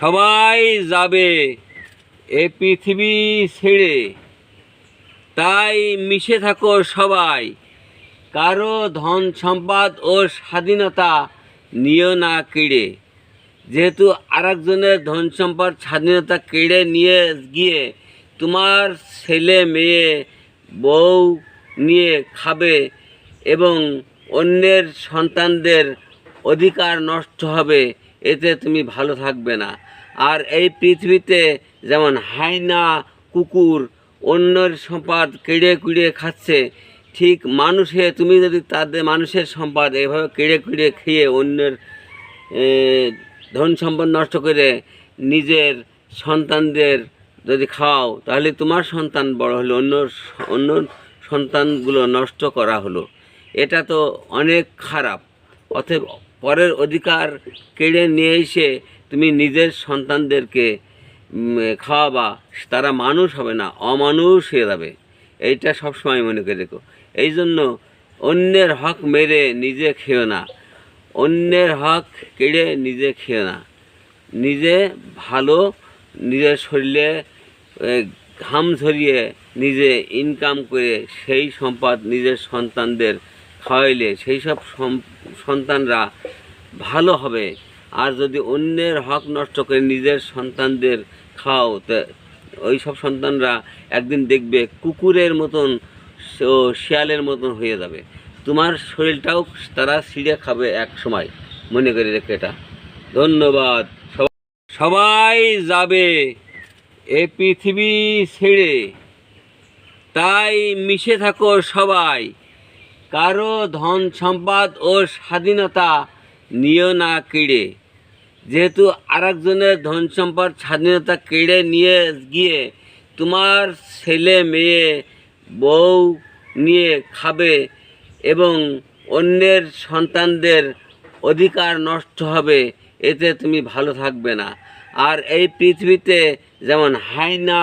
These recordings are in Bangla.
সবাই যাবে এ পৃথিবী ছেড়ে, তাই মিশে থাকো সবাই। কারো ধন সম্পদ ও স্বাধীনতা নিও না কেড়ে। যেহেতু আরেকজনের ধন সম্পদ স্বাধীনতা কেড়ে নিয়ে গিয়ে তোমার ছেলে মেয়ে বউ নিয়ে খাবে এবং অন্যের সন্তানদের অধিকার নষ্ট হবে, এতে তুমি ভালো থাকবে না। আর এই পৃথিবীতে যেমন হায়না কুকুর অন্যের সম্পদ কেড়ে কুড়ে খাচ্ছে, ঠিক তুমি যদি মানুষের সম্পদ এভাবে কেড়ে কুড়ে খেয়ে অন্যের ধন সম্পদ নষ্ট করে নিজের সন্তানদের যদি খাও, তাহলে তোমার সন্তান বড় হলো, অন্য সন্তানগুলো নষ্ট করা হলো। এটা তো অনেক খারাপ। অতএব পরের অধিকার কেড়ে নিয়ে এসে তুমি নিজের সন্তানদেরকে খাওয়াবা, তারা মানুষ হবে না, অমানুষ হয়ে যাবে। এইটা সবসময় মনে করে রেখো। এই জন্য অন্যের হক মেরে নিজে খেও না, অন্যের হক কেড়ে নিজে খেও না। নিজে ভালো, নিজের শরীরে ঘাম ঝরিয়ে নিজে ইনকাম করে সেই সম্পদ নিজের সন্তানদের খাওয়াইলে সেই সব সন্তানরা ভালো হবে। আর যদি অন্যের হক নষ্ট করে নিজের সন্তানদের খাও, তা ওই সব সন্তানরা একদিন দেখবে কুকুরের মতন, শিয়ালের মতন হয়ে যাবে। তোমার শরীরটাও তারা ছিঁড়ে খাবে এক সময়, মনে করে রেখে এটা। ধন্যবাদ। সবাই যাবে এ পৃথিবী ছেড়ে, তাই মিশে থাকো সবাই। কারো ধন সম্পদ ও স্বাধীনতা নিও না কেড়ে। যেহেতু আরেকজনের ধন সম্পদ স্বাধীনতা কেড়ে নিয়ে গিয়ে তোমার ছেলে মেয়ে বউ নিয়ে খাবে এবং অন্যের সন্তানদের অধিকার নষ্ট হবে, এতে তুমি ভালো থাকবে না। আর এই পৃথিবীতে যেমন হায়না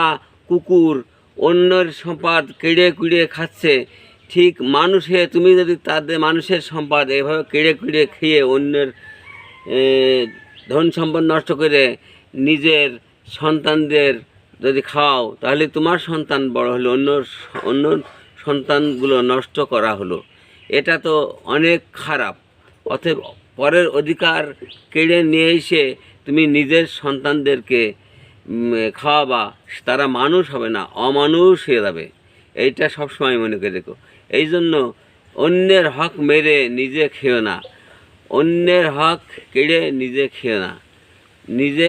কুকুর অন্যের সম্পদ কেড়ে কুড়ে খাচ্ছে, ঠিক তুমি যদি মানুষের সম্পদ এভাবে কেড়ে কুড়ে খেয়ে অন্যের ধন সম্পদ নষ্ট করে নিজের সন্তানদের যদি খাও, তাহলে তোমার সন্তান বড় হলো, অন্য সন্তানগুলো নষ্ট করা হলো। এটা তো অনেক খারাপ। অতএব পরের অধিকার কেড়ে নিয়ে এসে তুমি নিজের সন্তানদেরকে খাওয়াবা, তারা মানুষ হবে না, অমানুষ হয়ে যাবে। এইটা সবসময় মনে করে রেখো। এই জন্য অন্যের হক মেরে নিজে খেও না, অন্যের হক কেড়ে নিজে খেও না। নিজে